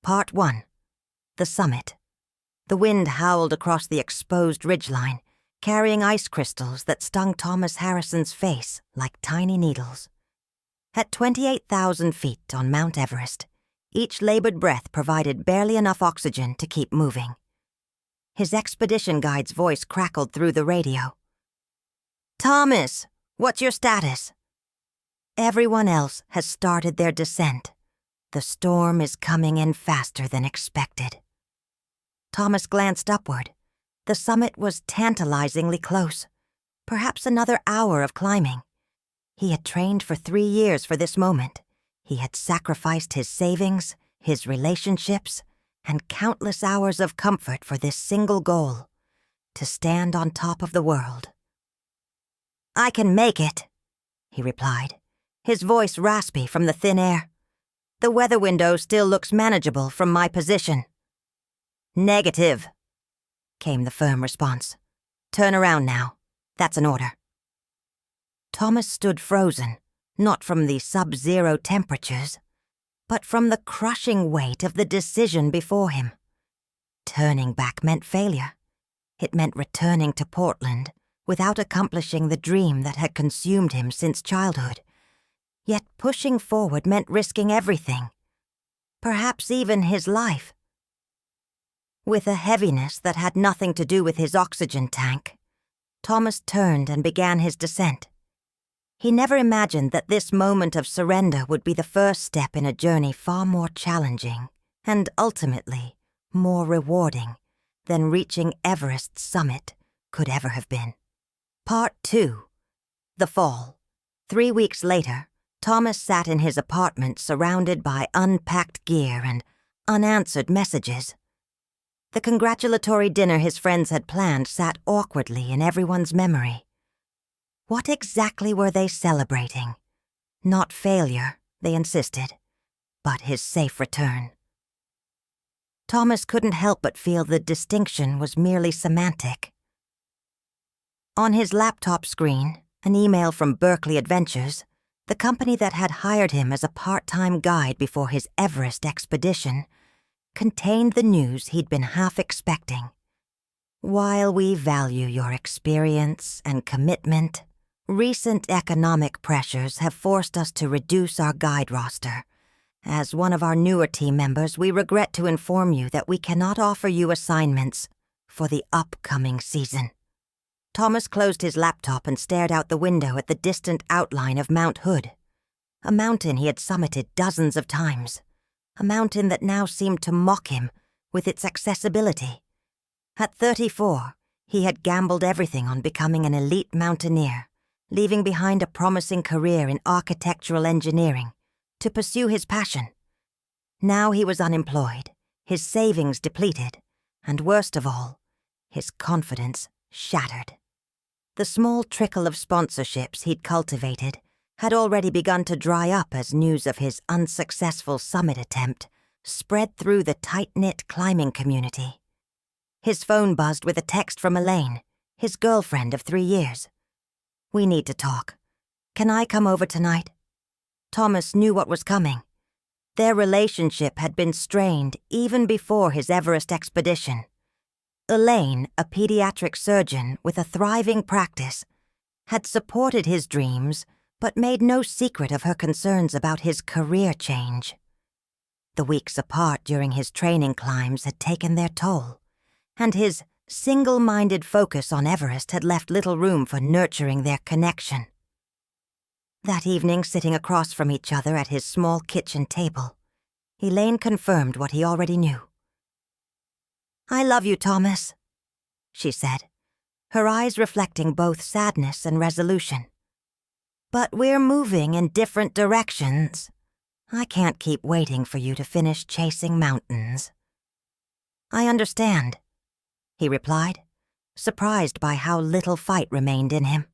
Part 1. The Summit. The wind howled across the exposed ridgeline, carrying ice crystals that stung Thomas Harrison's face like tiny needles. At 28,000 feet on Mount Everest, each labored breath provided barely enough oxygen to keep moving. His expedition guide's voice crackled through the radio. "Thomas, what's your status?" "Everyone else has started their descent. The storm is coming in faster than expected." Thomas glanced upward. The summit was tantalizingly close. Perhaps another hour of climbing. He had trained for 3 years for this moment. He had sacrificed his savings, his relationships, and countless hours of comfort for this single goal: to stand on top of the world. "I can make it," he replied, his voice raspy from the thin air. "The weather window still looks manageable from my position." "Negative," came the firm response. "Turn around now. That's an order." Thomas stood frozen, not from the sub-zero temperatures, but from the crushing weight of the decision before him. Turning back meant failure. It meant returning to Portland without accomplishing the dream that had consumed him since childhood. Yet pushing forward meant risking everything, perhaps even his life. With a heaviness that had nothing to do with his oxygen tank, Thomas turned and began his descent. He never imagined that this moment of surrender would be the first step in a journey far more challenging and ultimately more rewarding than reaching Everest's summit could ever have been. Part 2. The Fall. 3 weeks later, Thomas sat in his apartment surrounded by unpacked gear and unanswered messages. The congratulatory dinner his friends had planned sat awkwardly in everyone's memory. What exactly were they celebrating? Not failure, they insisted, but his safe return. Thomas couldn't help but feel the distinction was merely semantic. On his laptop screen, an email from Berkeley Adventures, the company that had hired him as a part-time guide before his Everest expedition, contained the news he'd been half expecting. "While we value your experience and commitment, recent economic pressures have forced us to reduce our guide roster. As one of our newer team members, we regret to inform you that we cannot offer you assignments for the upcoming season." Thomas closed his laptop and stared out the window at the distant outline of Mount Hood, a mountain he had summited dozens of times. A mountain that now seemed to mock him with its accessibility. At 34, he had gambled everything on becoming an elite mountaineer, leaving behind a promising career in architectural engineering to pursue his passion. Now he was unemployed, his savings depleted, and worst of all, his confidence shattered. The small trickle of sponsorships he'd cultivated had already begun to dry up as news of his unsuccessful summit attempt spread through the tight-knit climbing community. His phone buzzed with a text from Elaine, his girlfriend of 3 years. "We need to talk. Can I come over tonight?" Thomas knew what was coming. Their relationship had been strained even before his Everest expedition. Elaine, a pediatric surgeon with a thriving practice, had supported his dreams but made no secret of her concerns about his career change. The weeks apart during his training climbs had taken their toll, and his single-minded focus on Everest had left little room for nurturing their connection. That evening, sitting across from each other at his small kitchen table, Elaine confirmed what he already knew. "I love you, Thomas," she said, her eyes reflecting both sadness and resolution. "But we're moving in different directions. I can't keep waiting for you to finish chasing mountains." "I understand," he replied, surprised by how little fight remained in him.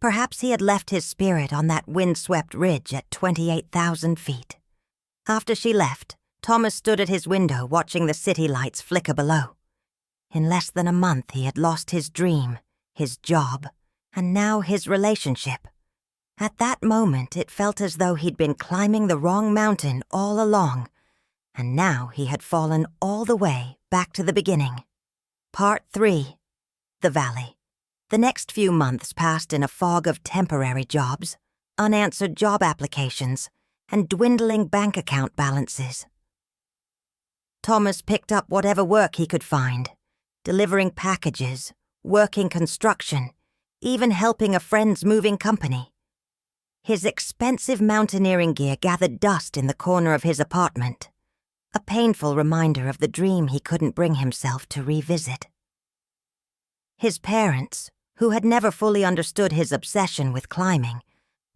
Perhaps he had left his spirit on that windswept ridge at 28,000 feet. After she left, Thomas stood at his window watching the city lights flicker below. In less than a month he had lost his dream, his job, and now his relationship. At that moment, it felt as though he'd been climbing the wrong mountain all along, and now he had fallen all the way back to the beginning. Part 3. The Valley. The next few months passed in a fog of temporary jobs, unanswered job applications, and dwindling bank account balances. Thomas picked up whatever work he could find, delivering packages, working construction, even helping a friend's moving company. His expensive mountaineering gear gathered dust in the corner of his apartment, a painful reminder of the dream he couldn't bring himself to revisit. His parents, who had never fully understood his obsession with climbing,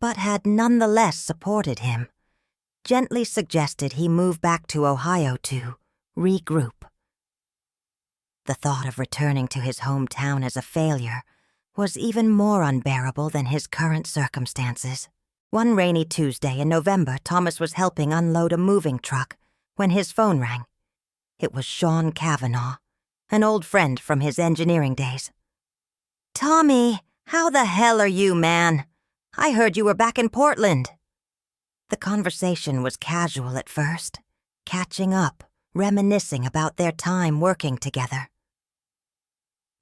but had nonetheless supported him, gently suggested he move back to Ohio to regroup. The thought of returning to his hometown as a failure was even more unbearable than his current circumstances. One rainy Tuesday in November, Thomas was helping unload a moving truck when his phone rang. It was Sean Cavanaugh, an old friend from his engineering days. "Tommy, how the hell are you, man? I heard you were back in Portland." The conversation was casual at first, catching up, reminiscing about their time working together.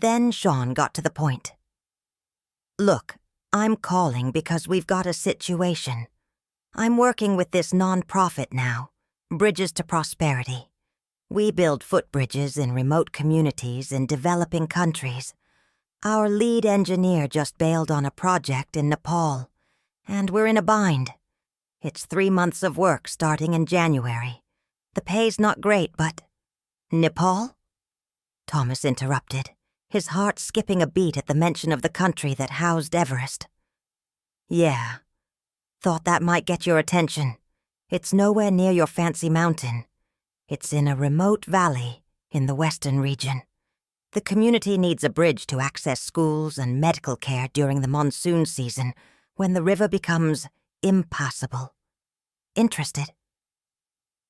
Then Sean got to the point. "Look, I'm calling because we've got a situation. I'm working with this nonprofit now, Bridges to Prosperity. We build footbridges in remote communities in developing countries. Our lead engineer just bailed on a project in Nepal, and we're in a bind. It's 3 months of work starting in January. The pay's not great, but—" "Nepal?" Thomas interrupted, his heart skipping a beat at the mention of the country that housed Everest. "Yeah. Thought that might get your attention. It's nowhere near your fancy mountain. It's in a remote valley in the western region. The community needs a bridge to access schools and medical care during the monsoon season when the river becomes impassable. Interested?"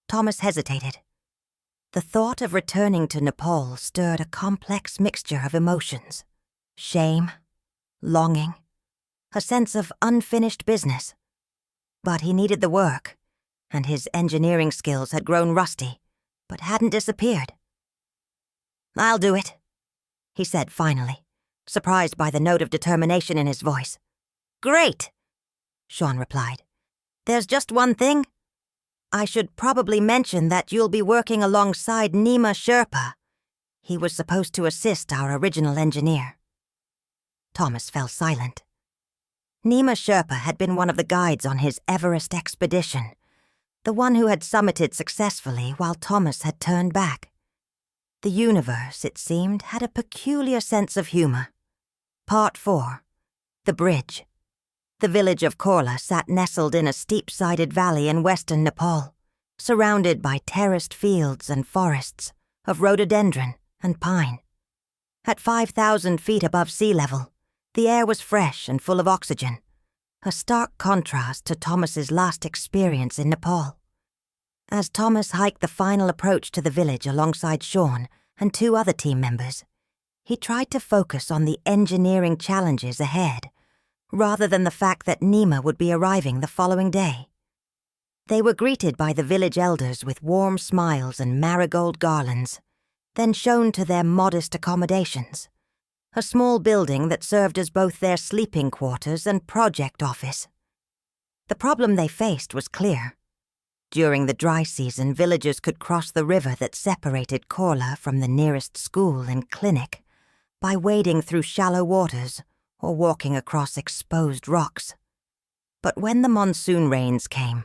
Thomas hesitated. The thought of returning to Nepal stirred a complex mixture of emotions: shame, longing, a sense of unfinished business. But he needed the work, and his engineering skills had grown rusty, but hadn't disappeared. "I'll do it," he said finally, surprised by the note of determination in his voice. "Great," Sean replied. "There's just one thing. I should probably mention that you'll be working alongside Nima Sherpa. He was supposed to assist our original engineer." Thomas fell silent. Nima Sherpa had been one of the guides on his Everest expedition, the one who had summited successfully while Thomas had turned back. The universe, it seemed, had a peculiar sense of humor. Part 4. The Bridge. The village of Korla sat nestled in a steep-sided valley in western Nepal, surrounded by terraced fields and forests of rhododendron and pine. At 5,000 feet above sea level, the air was fresh and full of oxygen, a stark contrast to Thomas's last experience in Nepal. As Thomas hiked the final approach to the village alongside Sean and 2 other team members, he tried to focus on the engineering challenges ahead, rather than the fact that Nima would be arriving the following day. They were greeted by the village elders with warm smiles and marigold garlands, then shown to their modest accommodations, a small building that served as both their sleeping quarters and project office. The problem they faced was clear. During the dry season, villagers could cross the river that separated Korla from the nearest school and clinic by wading through shallow waters or walking across exposed rocks. But when the monsoon rains came,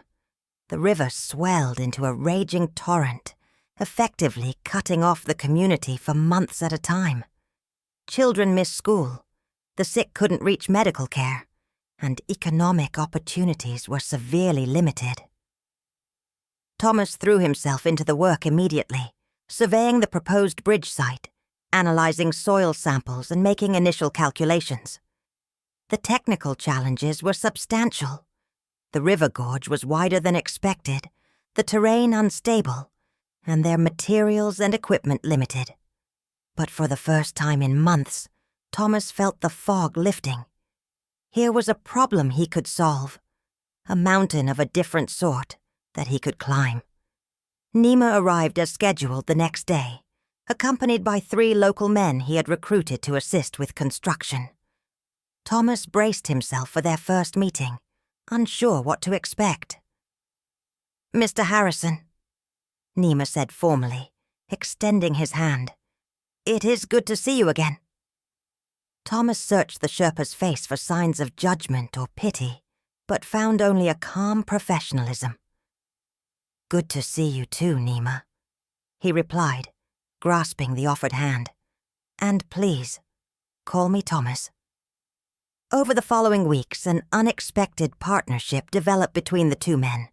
the river swelled into a raging torrent, effectively cutting off the community for months at a time. Children missed school, the sick couldn't reach medical care, and economic opportunities were severely limited. Thomas threw himself into the work immediately, surveying the proposed bridge site, analyzing soil samples and making initial calculations. The technical challenges were substantial. The river gorge was wider than expected, the terrain unstable, and their materials and equipment limited. But for the first time in months, Thomas felt the fog lifting. Here was a problem he could solve, a mountain of a different sort that he could climb. Nima arrived as scheduled the next day, accompanied by 3 local men he had recruited to assist with construction. Thomas braced himself for their first meeting, unsure what to expect. "Mr. Harrison," Nima said formally, extending his hand. "It is good to see you again." Thomas searched the Sherpa's face for signs of judgment or pity, but found only a calm professionalism. "Good to see you too, Nima," he replied, grasping the offered hand. "And please, call me Thomas." Over the following weeks, an unexpected partnership developed between the 2 men.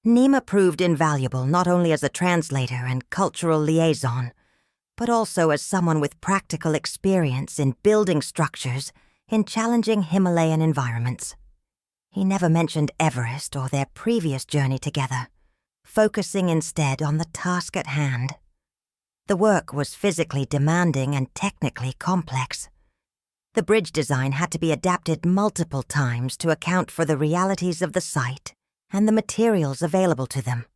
Nima proved invaluable not only as a translator and cultural liaison, but also as someone with practical experience in building structures in challenging Himalayan environments. He never mentioned Everest or their previous journey together, focusing instead on the task at hand. The work was physically demanding and technically complex. The bridge design had to be adapted multiple times to account for the realities of the site and the materials available to them.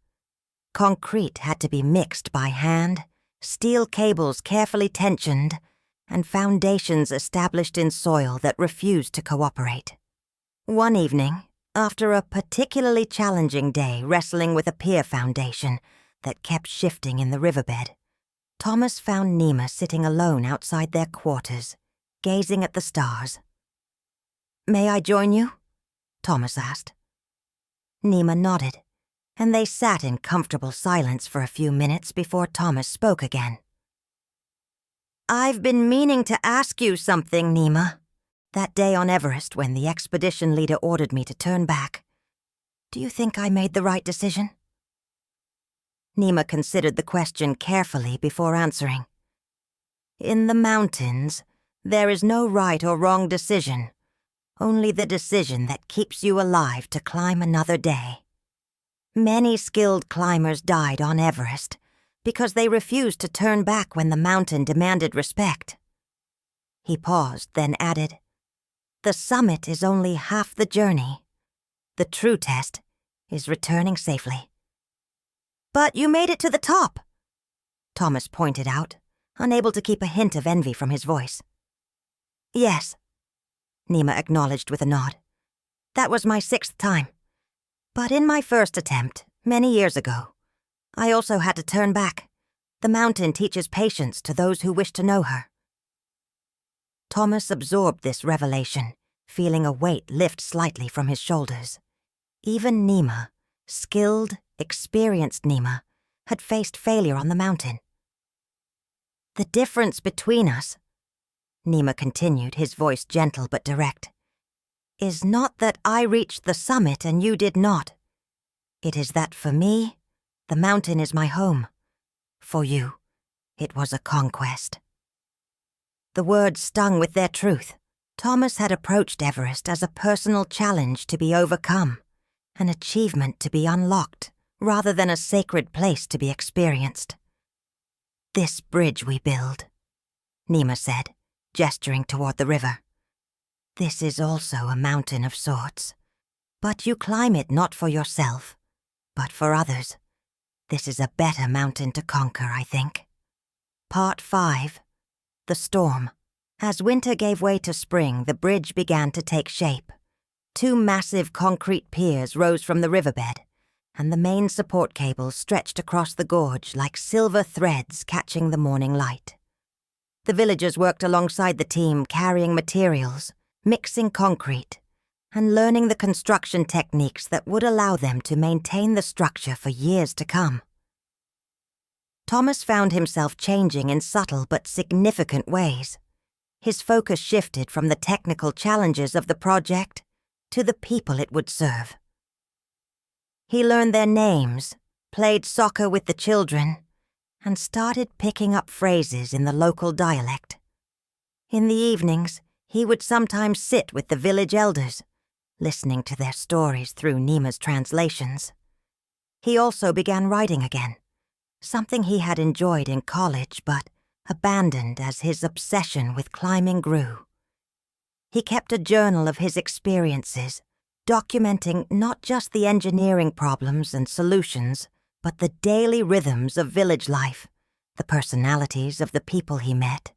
Concrete had to be mixed by hand, steel cables carefully tensioned, and foundations established in soil that refused to cooperate. One evening, after a particularly challenging day wrestling with a pier foundation that kept shifting in the riverbed, Thomas found Nima sitting alone outside their quarters, gazing at the stars. "May I join you?" Thomas asked. Nima nodded, and they sat in comfortable silence for a few minutes before Thomas spoke again. "I've been meaning to ask you something, Nima. That day on Everest when the expedition leader ordered me to turn back. Do you think I made the right decision?" Nima considered the question carefully before answering. "In the mountains, there is no right or wrong decision, only the decision that keeps you alive to climb another day. Many skilled climbers died on Everest because they refused to turn back when the mountain demanded respect." He paused, then added, "The summit is only half the journey. The true test is returning safely." "But you made it to the top," Thomas pointed out, unable to keep a hint of envy from his voice. "Yes," Nima acknowledged with a nod. "That was my 6th time. But in my first attempt, many years ago, I also had to turn back. The mountain teaches patience to those who wish to know her." Thomas absorbed this revelation, feeling a weight lift slightly from his shoulders. Even Nima, skilled, experienced Nima, had faced failure on the mountain. "The difference between us," Nima continued, his voice gentle but direct, "is not that I reached the summit and you did not. It is that for me, the mountain is my home. For you, it was a conquest." The words stung with their truth. Thomas had approached Everest as a personal challenge to be overcome, an achievement to be unlocked, rather than a sacred place to be experienced. "This bridge we build," Nima said, gesturing toward the river. "This is also a mountain of sorts, but you climb it not for yourself, but for others. This is a better mountain to conquer, I think." Part 5. The Storm. As winter gave way to spring, the bridge began to take shape. 2 massive concrete piers rose from the riverbed, and the main support cables stretched across the gorge like silver threads catching the morning light. The villagers worked alongside the team, carrying materials, mixing concrete, and learning the construction techniques that would allow them to maintain the structure for years to come. Thomas found himself changing in subtle but significant ways. His focus shifted from the technical challenges of the project to the people it would serve. He learned their names, played soccer with the children, and started picking up phrases in the local dialect. In the evenings, he would sometimes sit with the village elders, listening to their stories through Nima's translations. He also began writing again, something he had enjoyed in college but abandoned as his obsession with climbing grew. He kept a journal of his experiences, documenting not just the engineering problems and solutions, but the daily rhythms of village life, the personalities of the people he met,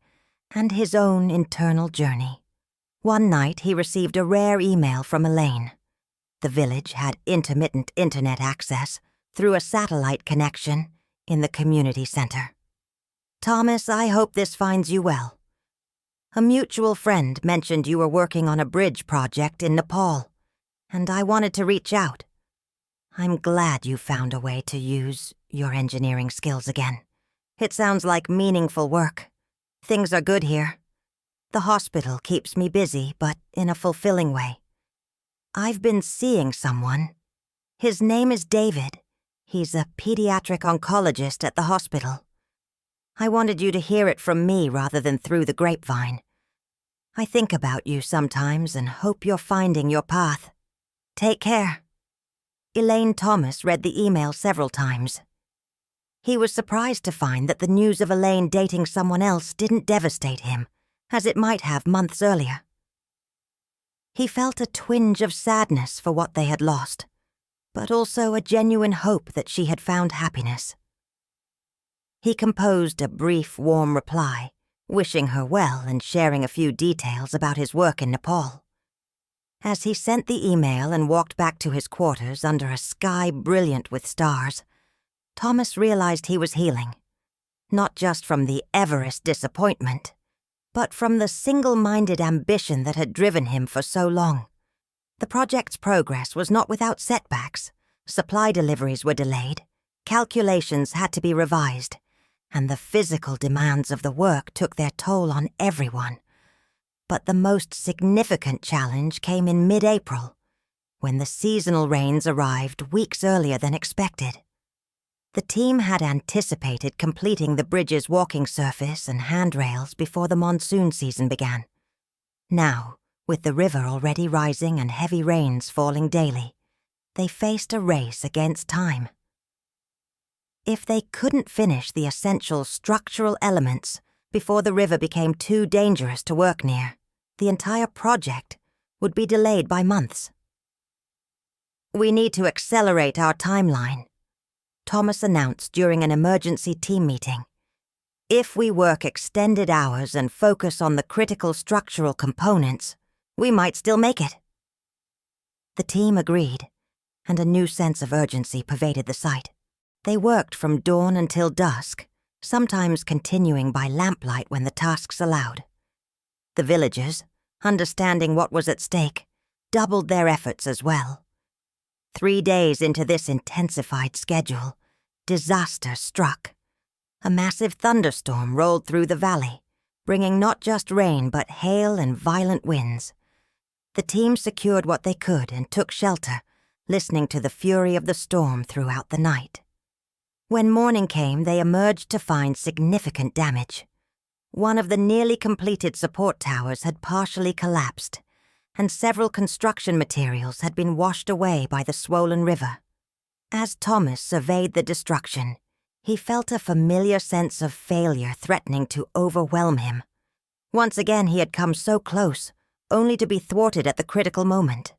and his own internal journey. One night he received a rare email from Elaine. The village had intermittent internet access through a satellite connection in the community center. "Thomas, I hope this finds you well. A mutual friend mentioned you were working on a bridge project in Nepal, and I wanted to reach out. I'm glad you found a way to use your engineering skills again. It sounds like meaningful work. Things are good here. The hospital keeps me busy, but in a fulfilling way. I've been seeing someone. His name is David. He's a pediatric oncologist at the hospital. I wanted you to hear it from me rather than through the grapevine. I think about you sometimes and hope you're finding your path. Take care." Elaine Thomas read the email several times. He was surprised to find that the news of Elaine dating someone else didn't devastate him, as it might have months earlier. He felt a twinge of sadness for what they had lost, but also a genuine hope that she had found happiness. He composed a brief, warm reply, wishing her well and sharing a few details about his work in Nepal. As he sent the email and walked back to his quarters under a sky brilliant with stars, Thomas realized he was healing, not just from the Everest disappointment, but from the single-minded ambition that had driven him for so long. The project's progress was not without setbacks. Supply deliveries were delayed, calculations had to be revised, and the physical demands of the work took their toll on everyone. But the most significant challenge came in mid-April, when the seasonal rains arrived weeks earlier than expected. The team had anticipated completing the bridge's walking surface and handrails before the monsoon season began. Now, with the river already rising and heavy rains falling daily, they faced a race against time. If they couldn't finish the essential structural elements before the river became too dangerous to work near, the entire project would be delayed by months. "We need to accelerate our timeline," Thomas announced during an emergency team meeting. "If we work extended hours and focus on the critical structural components, we might still make it." The team agreed, and a new sense of urgency pervaded the site. They worked from dawn until dusk, sometimes continuing by lamplight when the tasks allowed. The villagers, understanding what was at stake, doubled their efforts as well. 3 days into this intensified schedule, disaster struck. A massive thunderstorm rolled through the valley, bringing not just rain but hail and violent winds. The team secured what they could and took shelter, listening to the fury of the storm throughout the night. When morning came, they emerged to find significant damage. One of the nearly completed support towers had partially collapsed, and several construction materials had been washed away by the swollen river. As Thomas surveyed the destruction, he felt a familiar sense of failure threatening to overwhelm him. Once again he had come so close, only to be thwarted at the critical moment.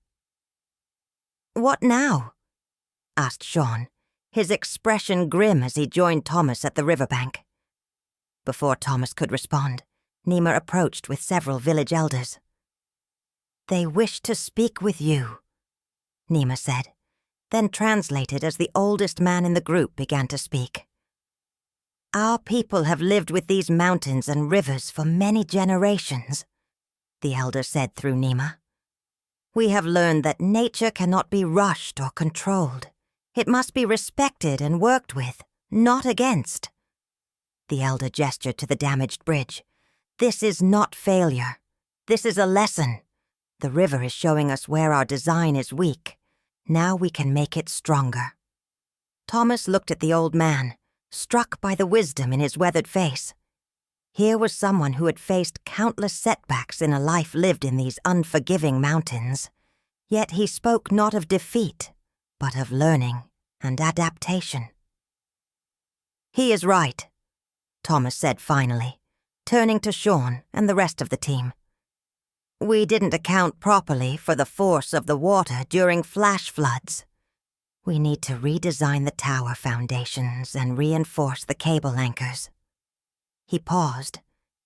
"What now?" asked Sean, his expression grim as he joined Thomas at the riverbank. Before Thomas could respond, Nima approached with several village elders. "They wish to speak with you," Nima said, then translated as the oldest man in the group began to speak. "Our people have lived with these mountains and rivers for many generations," the elder said through Nima. "We have learned that nature cannot be rushed or controlled. It must be respected and worked with, not against." The elder gestured to the damaged bridge. "This is not failure. This is a lesson. The river is showing us where our design is weak. Now we can make it stronger." Thomas looked at the old man, struck by the wisdom in his weathered face. Here was someone who had faced countless setbacks in a life lived in these unforgiving mountains. Yet he spoke not of defeat, but of learning and adaptation. "He is right," Thomas said finally, turning to Sean and the rest of the team. "We didn't account properly for the force of the water during flash floods. We need to redesign the tower foundations and reinforce the cable anchors. He paused,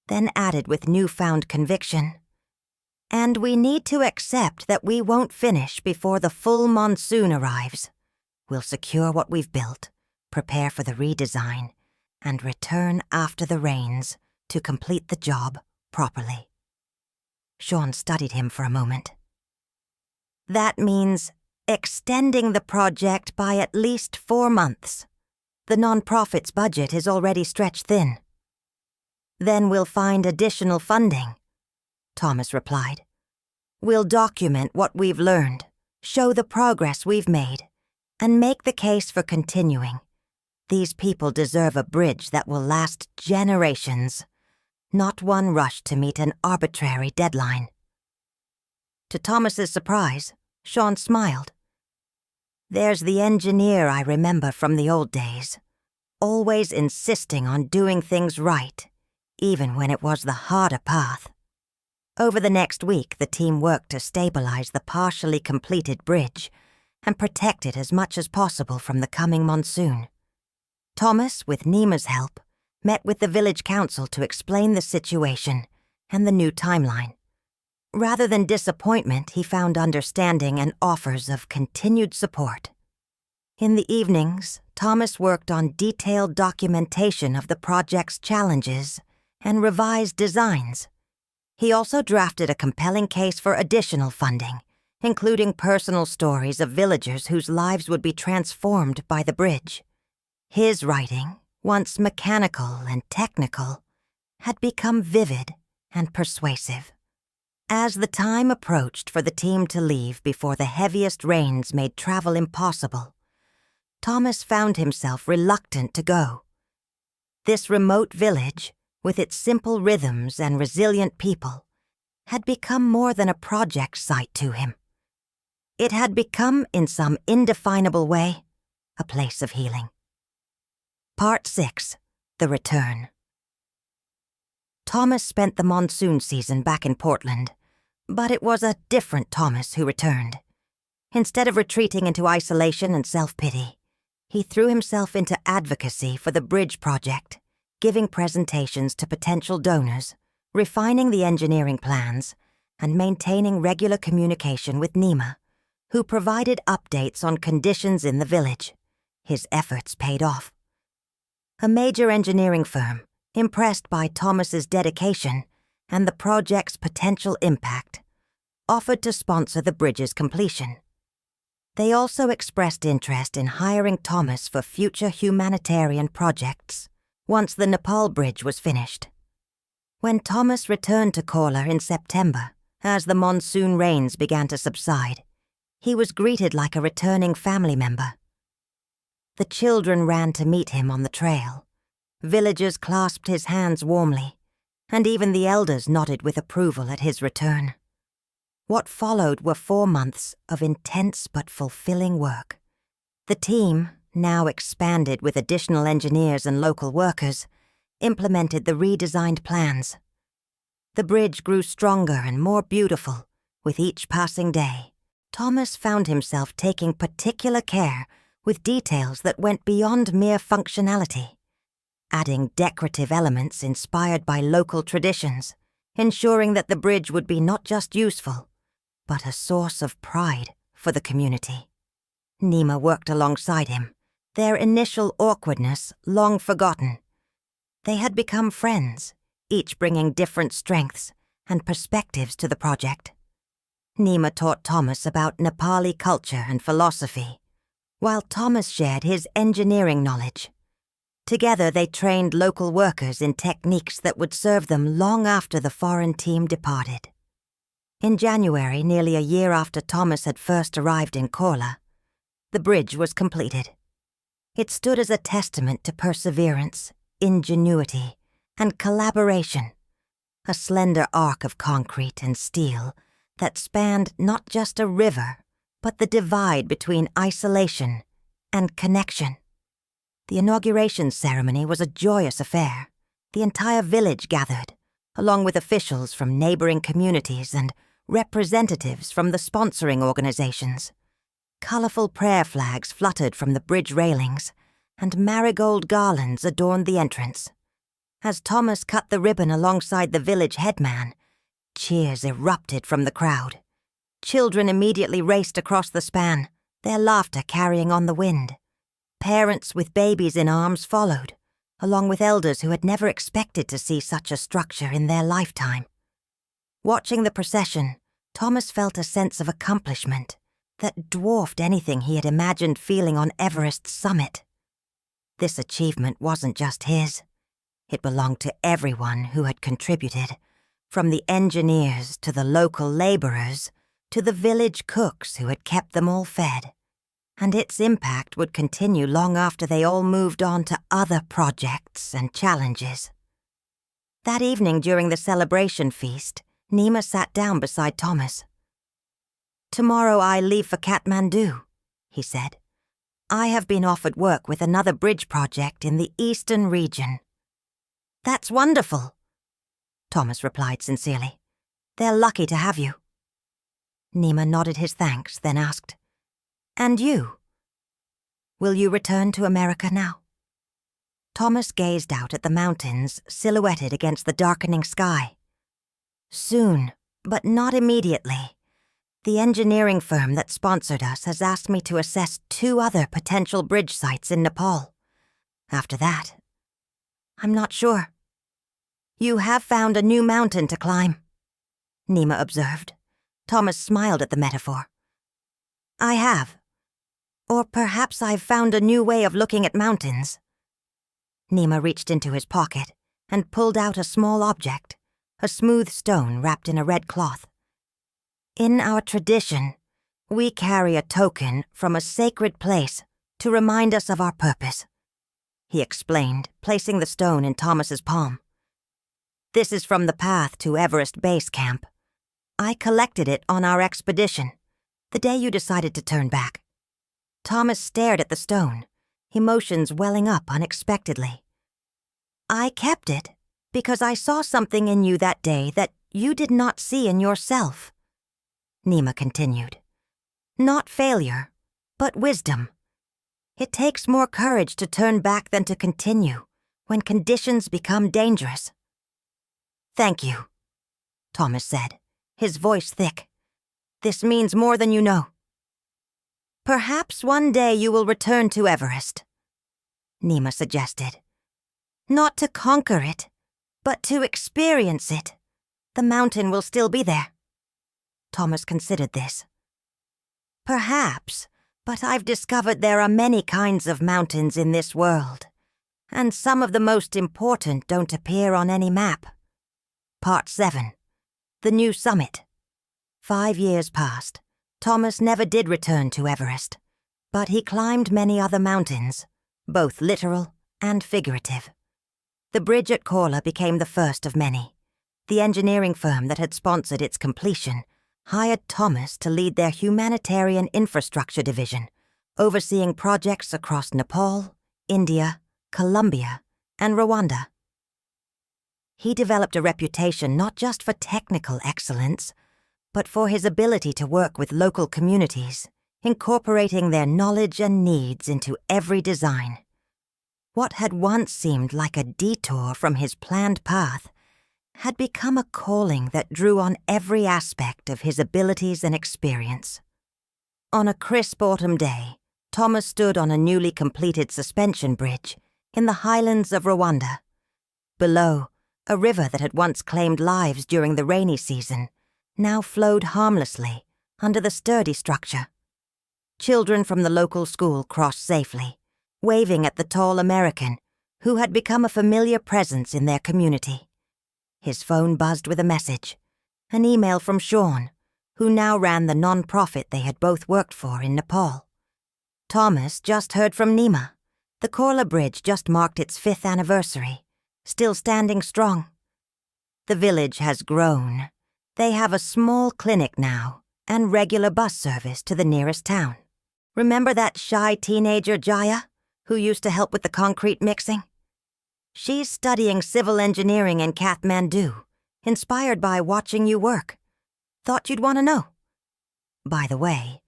then added with newfound conviction, and we need to accept that we won't finish before the full monsoon arrives. We'll secure what we've built, prepare for the redesign, and return after the rains to complete the job properly. Sean studied him for a moment. That means extending the project by at least 4 months. The nonprofit's budget is already stretched thin. Then we'll find additional funding, Thomas replied. We'll document what we've learned, show the progress we've made, and make the case for continuing. These people deserve a bridge that will last generations, not one rushed to meet an arbitrary deadline. To Thomas's surprise, Sean smiled. There's the engineer I remember from the old days, always insisting on doing things right, even when it was the harder path. Over the next week, the team worked to stabilize the partially completed bridge and protect it as much as possible from the coming monsoon. Thomas, with Nima's help, met with the village council to explain the situation and the new timeline. Rather than disappointment, he found understanding and offers of continued support. In the evenings, Thomas worked on detailed documentation of the project's challenges and revised designs. He also drafted a compelling case for additional funding, including personal stories of villagers whose lives would be transformed by the bridge. His writing, once mechanical and technical, had become vivid and persuasive. As the time approached for the team to leave before the heaviest rains made travel impossible, Thomas found himself reluctant to go. This remote village, with its simple rhythms and resilient people, had become more than a project site to him. It had become, in some indefinable way, a place of healing. Part 6. The Return. Thomas spent the monsoon season back in Portland, but it was a different Thomas who returned. Instead of retreating into isolation and self-pity, he threw himself into advocacy for the bridge project, giving presentations to potential donors, refining the engineering plans, and maintaining regular communication with Nima, who provided updates on conditions in the village. His efforts paid off. A major engineering firm, impressed by Thomas's dedication and the project's potential impact, offered to sponsor the bridge's completion. They also expressed interest in hiring Thomas for future humanitarian projects once the Nepal bridge was finished. When Thomas returned to Korla in September, as the monsoon rains began to subside, he was greeted like a returning family member. The children ran to meet him on the trail. Villagers clasped his hands warmly, and even the elders nodded with approval at his return. What followed were 4 months of intense but fulfilling work. The team, now expanded with additional engineers and local workers, implemented the redesigned plans. The bridge grew stronger and more beautiful with each passing day. Thomas found himself taking particular care with details that went beyond mere functionality, adding decorative elements inspired by local traditions, ensuring that the bridge would be not just useful, but a source of pride for the community. Nima worked alongside him, their initial awkwardness long forgotten. They had become friends, each bringing different strengths and perspectives to the project. Nima taught Thomas about Nepali culture and philosophy, while Thomas shared his engineering knowledge. Together they trained local workers in techniques that would serve them long after the foreign team departed. In January, nearly a year after Thomas had first arrived in Korla, the bridge was completed. It stood as a testament to perseverance, ingenuity, and collaboration, a slender arc of concrete and steel that spanned not just a river, but the divide between isolation and connection. The inauguration ceremony was a joyous affair. The entire village gathered, along with officials from neighboring communities and representatives from the sponsoring organizations. Colourful prayer flags fluttered from the bridge railings, and marigold garlands adorned the entrance. As Thomas cut the ribbon alongside the village headman, cheers erupted from the crowd. Children immediately raced across the span, their laughter carrying on the wind. Parents with babies in arms followed, along with elders who had never expected to see such a structure in their lifetime. Watching the procession, Thomas felt a sense of accomplishment that dwarfed anything he had imagined feeling on Everest's summit. This achievement wasn't just his. It belonged to everyone who had contributed, from the engineers to the local laborers to the village cooks who had kept them all fed. And its impact would continue long after they all moved on to other projects and challenges. That evening during the celebration feast, Nima sat down beside Thomas. "Tomorrow I leave for Kathmandu," he said. "I have been offered work with another bridge project in the eastern region." "That's wonderful," Thomas replied sincerely. "They're lucky to have you." Nima nodded his thanks, then asked, "And you? Will you return to America now?" Thomas gazed out at the mountains silhouetted against the darkening sky. "Soon, but not immediately. The engineering firm that sponsored us has asked me to assess 2 other potential bridge sites in Nepal. After that, I'm not sure." "You have found a new mountain to climb," Nima observed. Thomas smiled at the metaphor. "I have. Or perhaps I've found a new way of looking at mountains." Nima reached into his pocket and pulled out a small object, a smooth stone wrapped in a red cloth. "In our tradition, we carry a token from a sacred place to remind us of our purpose," he explained, placing the stone in Thomas's palm. "This is from the path to Everest Base Camp. I collected it on our expedition, the day you decided to turn back." Thomas stared at the stone, emotions welling up unexpectedly. "I kept it because I saw something in you that day that you did not see in yourself," Nima continued. "Not failure, but wisdom. It takes more courage to turn back than to continue when conditions become dangerous." "Thank you," Thomas said, his voice thick. "This means more than you know." "Perhaps one day you will return to Everest," Nima suggested. "Not to conquer it, but to experience it. The mountain will still be there." Thomas considered this. "Perhaps, but I've discovered there are many kinds of mountains in this world, and some of the most important don't appear on any map." Part 7. The New Summit. 5 years passed. Thomas never did return to Everest, but he climbed many other mountains, both literal and figurative. The bridge at Korla became the first of many. The engineering firm that had sponsored its completion hired Thomas to lead their humanitarian infrastructure division, overseeing projects across Nepal, India, Colombia, and Rwanda. He developed a reputation not just for technical excellence, but for his ability to work with local communities, incorporating their knowledge and needs into every design. What had once seemed like a detour from his planned path had become a calling that drew on every aspect of his abilities and experience. On a crisp autumn day, Thomas stood on a newly completed suspension bridge in the highlands of Rwanda. Below, a river that had once claimed lives during the rainy season now flowed harmlessly under the sturdy structure. Children from the local school crossed safely, waving at the tall American who had become a familiar presence in their community. His phone buzzed with a message, an email from Sean, who now ran the non-profit they had both worked for in Nepal. Thomas just heard from Nima. The Korla Bridge just marked its 5th anniversary, still standing strong. The village has grown. They have a small clinic now and regular bus service to the nearest town. Remember that shy teenager, Jaya, who used to help with the concrete mixing? She's studying civil engineering in Kathmandu, inspired by watching you work. Thought you'd want to know. By the way,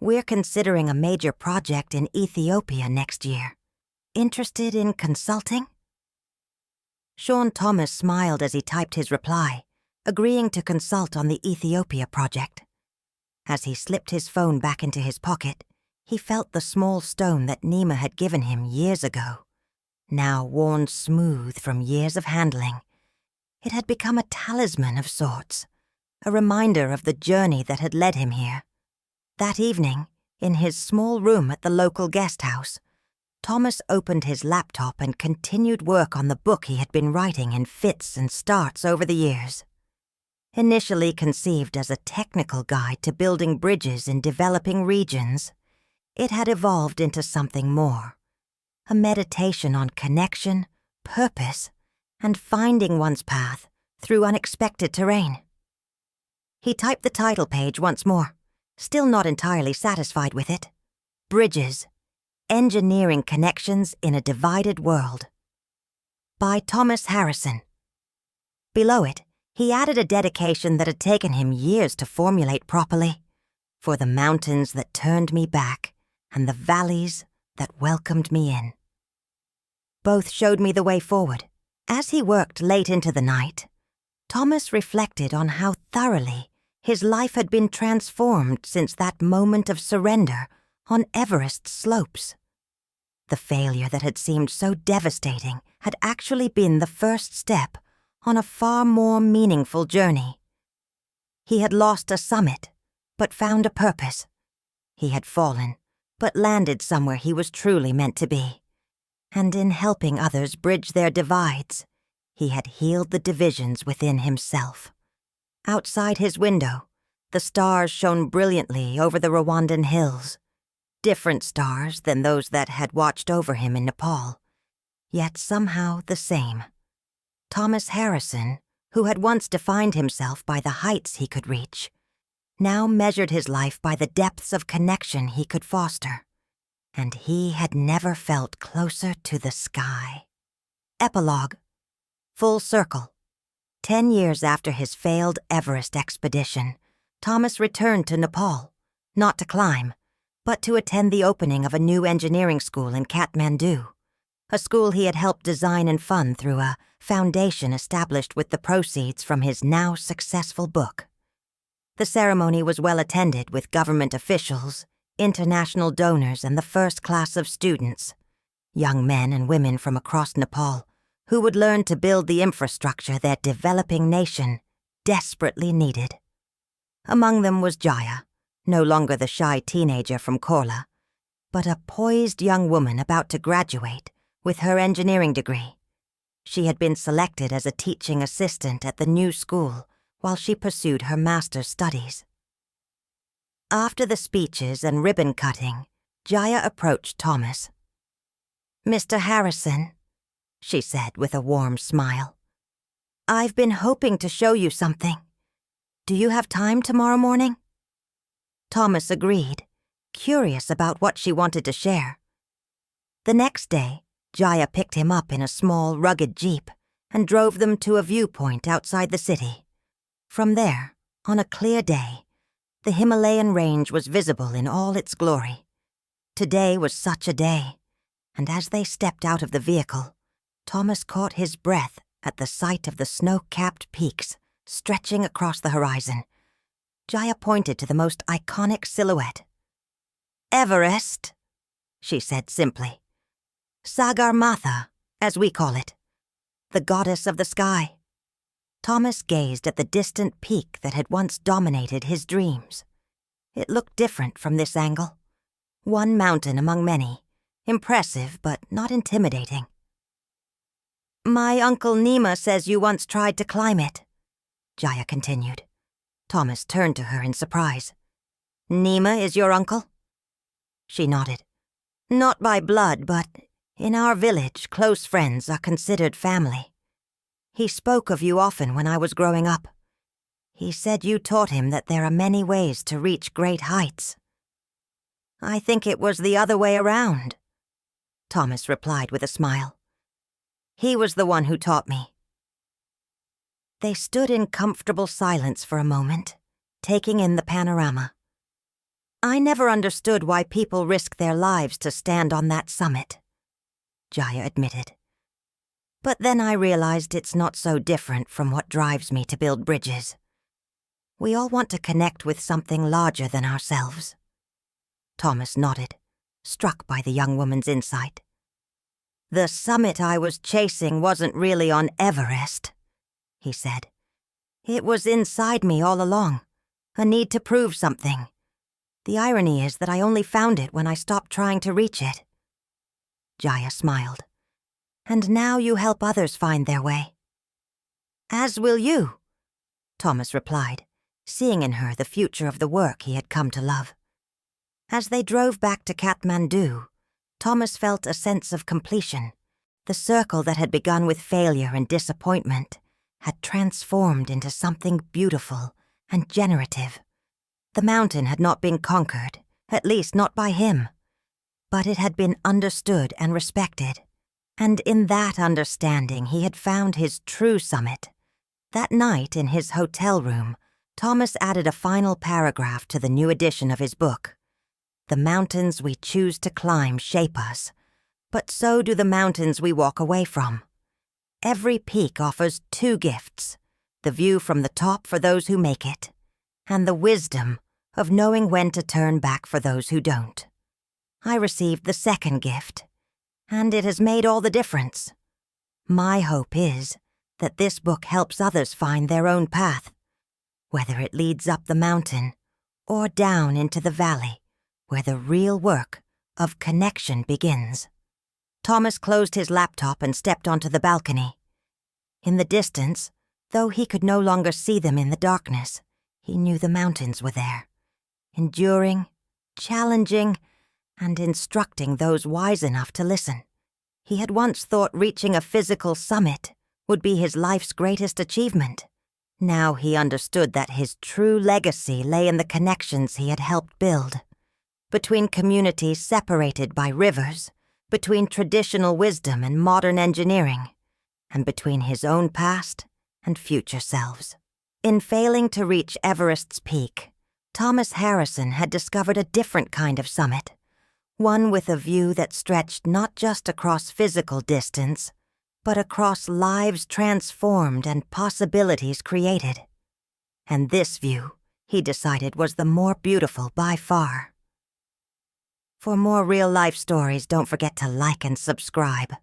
We're considering a major project in Ethiopia next year. Interested in consulting?" Sean Thomas smiled as he typed his reply, agreeing to consult on the Ethiopia project. As he slipped his phone back into his pocket, he felt the small stone that Nima had given him years ago, now worn smooth from years of handling. It had become a talisman of sorts, a reminder of the journey that had led him here. That evening, in his small room at the local guest house, Thomas opened his laptop and continued work on the book he had been writing in fits and starts over the years. Initially conceived as a technical guide to building bridges in developing regions, it had evolved into something more, a meditation on connection, purpose, and finding one's path through unexpected terrain. He typed the title page once more, still not entirely satisfied with it. Bridges, Engineering Connections in a Divided World. By Thomas Harrison. Below it, he added a dedication that had taken him years to formulate properly. For the mountains that turned me back, and the valleys that welcomed me in. Both showed me the way forward. As he worked late into the night, Thomas reflected on how thoroughly his life had been transformed since that moment of surrender on Everest's slopes. The failure that had seemed so devastating had actually been the first step on a far more meaningful journey. He had lost a summit, but found a purpose. He had fallen, but landed somewhere he was truly meant to be. And in helping others bridge their divides, he had healed the divisions within himself. Outside his window, the stars shone brilliantly over the Rwandan hills, different stars than those that had watched over him in Nepal, yet somehow the same. Thomas Harrison, who had once defined himself by the heights he could reach, now measured his life by the depths of connection he could foster, and he had never felt closer to the sky. Epilogue. Full circle. 10 years after his failed Everest expedition, Thomas returned to Nepal, not to climb, but to attend the opening of a new engineering school in Kathmandu, a school he had helped design and fund through a foundation established with the proceeds from his now successful book. The ceremony was well attended with government officials, international donors, and the first class of students, young men and women from across Nepal, who would learn to build the infrastructure their developing nation desperately needed. Among them was Jaya, no longer the shy teenager from Korla, but a poised young woman about to graduate with her engineering degree. She had been selected as a teaching assistant at the new school while she pursued her master's studies. After the speeches and ribbon cutting, Jaya approached Thomas. "Mr. Harrison," she said with a warm smile, "I've been hoping to show you something. Do you have time tomorrow morning?" Thomas agreed, curious about what she wanted to share. The next day, Jaya picked him up in a small, rugged jeep and drove them to a viewpoint outside the city. From there, on a clear day, the Himalayan range was visible in all its glory. Today was such a day, and as they stepped out of the vehicle, Thomas caught his breath at the sight of the snow-capped peaks stretching across the horizon. Jaya pointed to the most iconic silhouette. "Everest," she said simply. "Sagarmatha, as we call it, the goddess of the sky." Thomas gazed at the distant peak that had once dominated his dreams. It looked different from this angle. One mountain among many, impressive but not intimidating. "My Uncle Nima says you once tried to climb it," Jaya continued. Thomas turned to her in surprise. "Nima is your uncle?" She nodded. "Not by blood, but in our village, close friends are considered family. He spoke of you often when I was growing up. He said you taught him that there are many ways to reach great heights." "I think it was the other way around," Thomas replied with a smile. "He was the one who taught me." They stood in comfortable silence for a moment, taking in the panorama. I never understood why people risk their lives to stand on that summit, Jaya admitted. But then I realized it's not so different from what drives me to build bridges. We all want to connect with something larger than ourselves. Thomas nodded, struck by the young woman's insight. The summit I was chasing wasn't really on Everest, he said. It was inside me all along, a need to prove something. The irony is that I only found it when I stopped trying to reach it. Jaya smiled. And now you help others find their way. As will you, Thomas replied, seeing in her the future of the work he had come to love. As they drove back to Kathmandu, Thomas felt a sense of completion. The circle that had begun with failure and disappointment had transformed into something beautiful and generative. The mountain had not been conquered, at least not by him, but it had been understood and respected. And in that understanding he had found his true summit. That night in his hotel room, Thomas added a final paragraph to the new edition of his book. The mountains we choose to climb shape us, but so do the mountains we walk away from. Every peak offers two gifts, the view from the top for those who make it, and the wisdom of knowing when to turn back for those who don't. I received the second gift, and it has made all the difference. My hope is that this book helps others find their own path, whether it leads up the mountain or down into the valley where the real work of connection begins. Thomas closed his laptop and stepped onto the balcony. In the distance, though he could no longer see them in the darkness, he knew the mountains were there, enduring, challenging, and instructing those wise enough to listen. He had once thought reaching a physical summit would be his life's greatest achievement. Now he understood that his true legacy lay in the connections he had helped build, between communities separated by rivers, between traditional wisdom and modern engineering, and between his own past and future selves. In failing to reach Everest's peak, Thomas Harrison had discovered a different kind of summit, one with a view that stretched not just across physical distance, but across lives transformed and possibilities created. And this view, he decided, was the more beautiful by far. For more real-life stories, don't forget to like and subscribe.